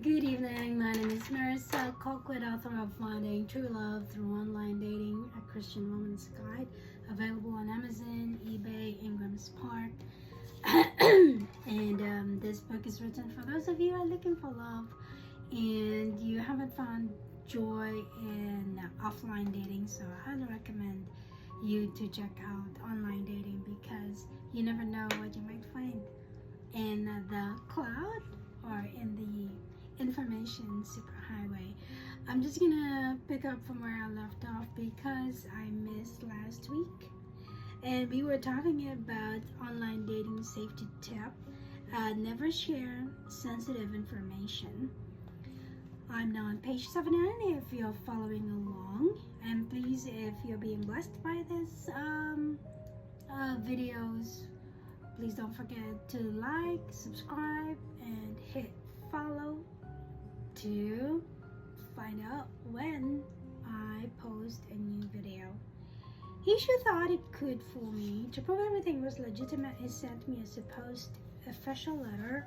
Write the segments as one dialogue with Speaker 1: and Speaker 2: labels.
Speaker 1: Good evening. My name is Marissa Colquitt, author of Finding True Love Through Online Dating, a Christian Woman's Guide, available on Amazon, eBay, Ingram Spark. and this book is written for those of you who are looking for love and you haven't found joy in offline dating. So I highly recommend you to check out online dating because you never know what you might find in the cloud or in the information superhighway. I'm just gonna pick up from where I left off because I missed last week, and we were talking about online dating safety tip. Never share sensitive information. I'm now on page 79 if you're following along, and please, if you're being blessed by this videos, please don't forget to like, subscribe, and hit follow to find out when I post a new video. He thought it could fool me. To prove everything was legitimate, he sent me a supposed official letter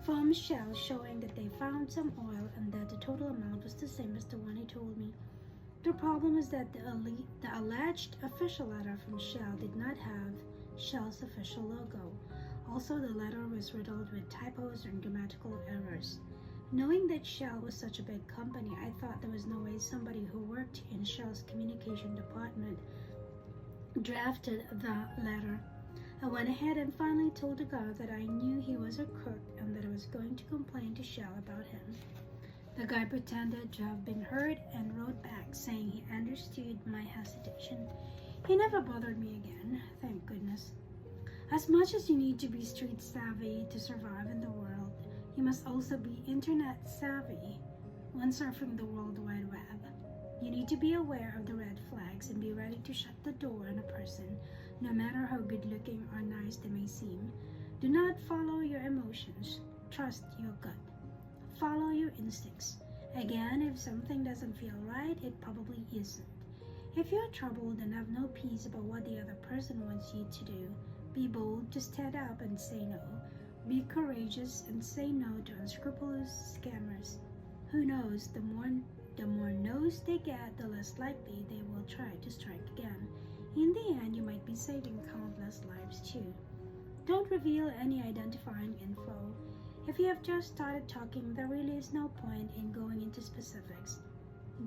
Speaker 1: from Shell showing that they found some oil and that the total amount was the same as the one he told me. The problem is that the alleged official letter from Shell did not have Shell's official logo. Also, the letter was riddled with typos and grammatical errors. Knowing that Shell was such a big company, I thought there was no way somebody who worked in Shell's communication department drafted the letter. I went ahead and finally told the guy that I knew he was a crook and that I was going to complain to Shell about him. The guy pretended to have been hurt and wrote back saying he understood my hesitation. He never bothered me again, thank goodness. As much as you need to be street savvy to survive in the world, you must also be internet savvy when surfing the World Wide Web. You need to be aware of the red flags and be ready to shut the door on a person, no matter how good looking or nice they may seem. Do not follow your emotions. Trust your gut. Follow your instincts. Again, if something doesn't feel right, it probably isn't. If you're troubled and have no peace about what the other person wants you to do, be bold to stand up and say no. Be courageous and say no to unscrupulous scammers. Who knows, the more no's they get, the less likely they will try to strike again. In the end, you might be saving countless lives too. Don't reveal any identifying info. If you have just started talking, there really is no point in going into specifics.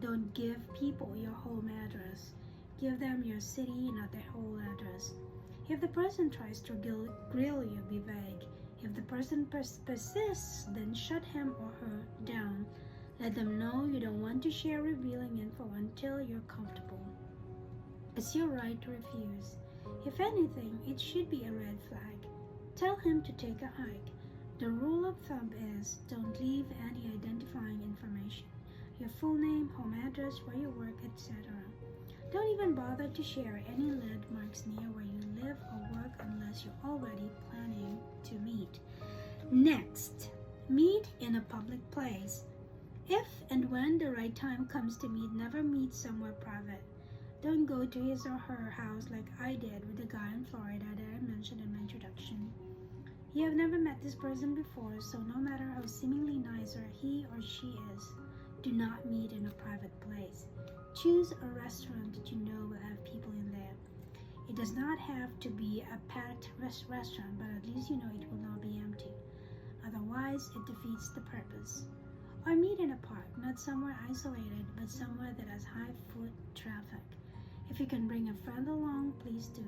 Speaker 1: Don't give people your home address. Give them your city, not their whole address. If the person tries to grill you, be vague. If the person persists, then shut him or her down. Let them know you don't want to share revealing info until you're comfortable. It's your right to refuse. If anything, it should be a red flag. Tell him to take a hike. The rule of thumb is don't leave any identifying information. Your full name, home address, where you work, etc. Don't even bother to share any landmarks near where you live or work unless you're already planning to meet. Next, meet in a public place. If and when the right time comes to meet, never meet somewhere private. Don't go to his or her house like I did with the guy in Florida that I mentioned in my introduction. You have never met this person before, so no matter how seemingly nicer he or she is, do not meet in a private place. Choose a restaurant that you know will have people in there. It does not have to be a packed restaurant, but at least you know it will not be empty. Otherwise, it defeats the purpose. Or meet in a park, not somewhere isolated, but somewhere that has high foot traffic. If you can bring a friend along, please do.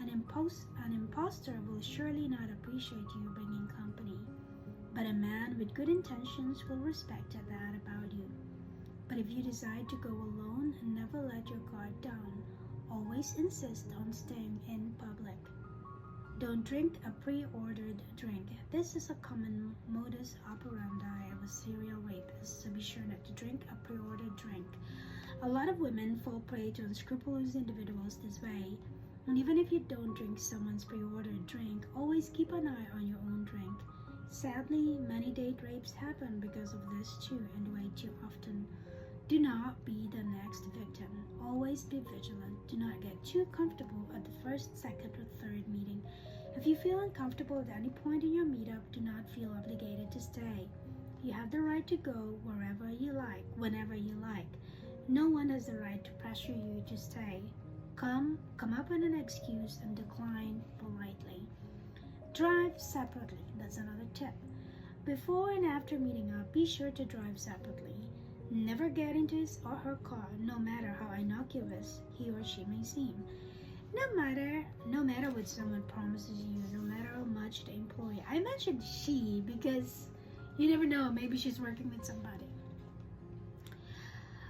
Speaker 1: An imposter will surely not appreciate you bringing company, but a man with good intentions will respect that about you. But if you decide to go alone, never let your guard down. Always insist on staying in public. Don't drink a pre-ordered drink. This is a common modus operandi of a serial rapist, so be sure not to drink a pre-ordered drink. A lot of women fall prey to unscrupulous individuals this way. And even if you don't drink someone's pre-ordered drink, always keep an eye on your own drink. Sadly, many date rapes happen because of this too, and way too often. Do not be the next victim. Always be vigilant. Do not get too comfortable at the first, second, or third meeting. If you feel uncomfortable at any point in your meetup, do not feel obligated to stay. You have the right to go wherever you like, whenever you like. No one has the right to pressure you to stay. Come up with an excuse and decline politely. Drive separately. That's another tip. Before and after meeting up, be sure to drive separately. Never get into his or her car, no matter how innocuous he or she may seem. No matter what someone promises you, no matter how much the employee. I mentioned she because you never know, maybe she's working with somebody.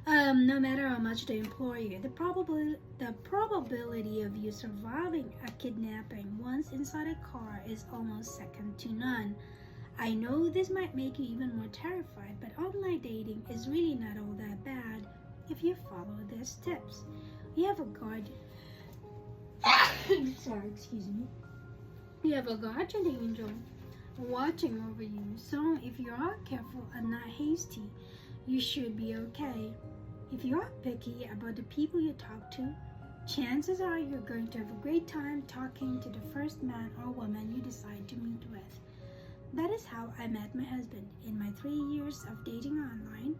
Speaker 1: No matter how much they employ you, the probability of you surviving a kidnapping once inside a car is almost second to none. I know this might make you even more terrified, but online dating is really not all that bad if you follow these tips. You have a guardian. Sorry, excuse me. You have a guardian angel watching over you, so if you are careful and not hasty, you should be okay. If you are picky about the people you talk to, chances are you're going to have a great time talking to the first man or woman you decide to meet with. That is how I met my husband. In my 3 years of dating online,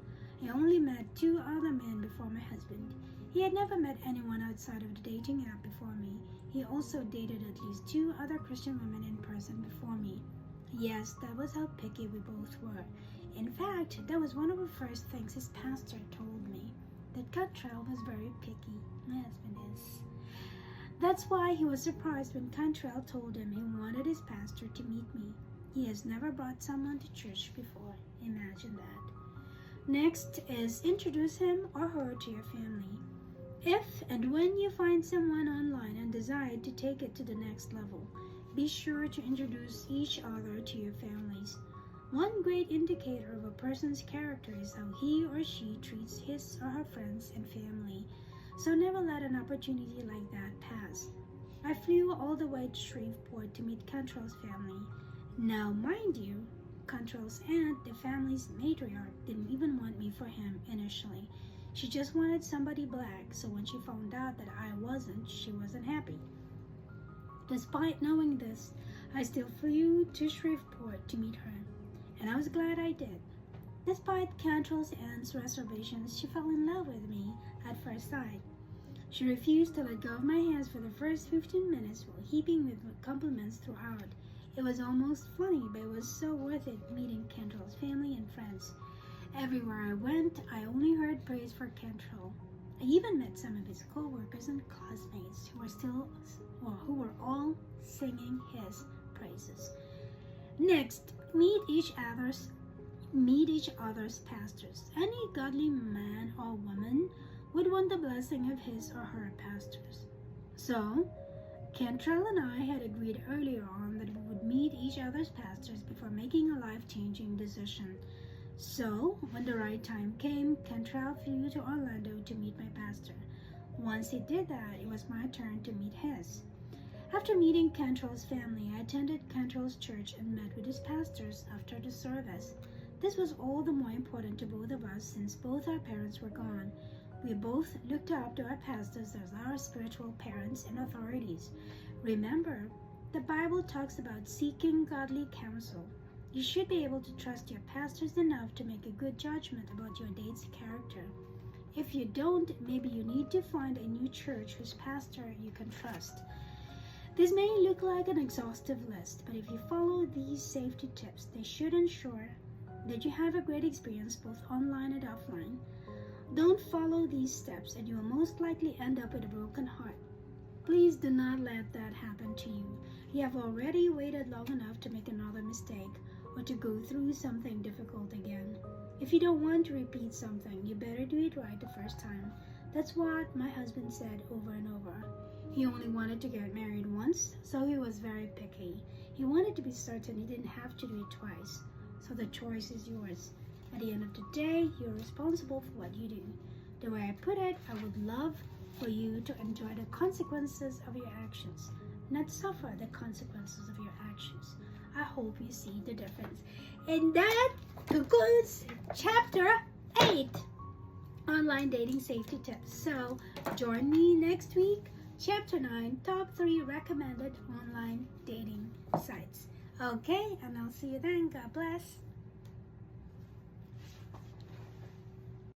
Speaker 1: I only met 2 other men before my husband. He had never met anyone outside of the dating app before me. He also dated at least 2 other Christian women in person before me. Yes, that was how picky we both were. In fact, that was one of the first things his pastor told me, that Cantrell was very picky. My husband is. That's why he was surprised when Cantrell told him he wanted his pastor to meet me. He has never brought someone to church before. Imagine that. Next is introduce him or her to your family. If and when you find someone online and decide to take it to the next level, be sure to introduce each other to your families. One great indicator of a person's character is how he or she treats his or her friends and family. So never let an opportunity like that pass. I flew all the way to Shreveport to meet Cantrell's family. Now, mind you, Cantrell's aunt, the family's matriarch, didn't even want me for him initially. She just wanted somebody black, so when she found out that I wasn't, she wasn't happy. Despite knowing this, I still flew to Shreveport to meet her, and I was glad I did. Despite Cantrell's aunt's reservations, she fell in love with me at first sight. She refused to let go of my hands for the first 15 minutes while heaping me with compliments throughout. It was almost funny, but it was so worth it meeting Cantrell's family and friends. Everywhere I went, I only heard praise for Cantrell. I even met some of his co-workers and classmates who were all singing his praises. Next, meet each other's pastors. Any godly man or woman would want the blessing of his or her pastors. So, Cantrell and I had agreed earlier on that we would meet each other's pastors before making a life-changing decision. So, when the right time came, Cantrell flew to Orlando to meet my pastor. Once he did that, it was my turn to meet his. After meeting Cantrell's family, I attended Cantrell's church and met with his pastors after the service. This was all the more important to both of us since both our parents were gone. We both looked up to our pastors as our spiritual parents and authorities. Remember, the Bible talks about seeking godly counsel. You should be able to trust your pastors enough to make a good judgment about your date's character. If you don't, maybe you need to find a new church whose pastor you can trust. This may look like an exhaustive list, but if you follow these safety tips, they should ensure that you have a great experience both online and offline. Don't follow these steps and you will most likely end up with a broken heart. Please do not let that happen to you. You have already waited long enough to make another mistake or to go through something difficult again. If you don't want to repeat something, you better do it right the first time. That's what my husband said over and over. He only wanted to get married once, so he was very picky. He wanted to be certain he didn't have to do it twice. So the choice is yours. At the end of the day, you're responsible for what you do. The way I put it, I would love for you to enjoy the consequences of your actions, not suffer the consequences of your actions. I hope you see the difference. And that concludes Chapter 8, Online Dating Safety Tips. So join me next week, Chapter 9, Top 3 Recommended Online Dating Sites. Okay, and I'll see you then. God bless.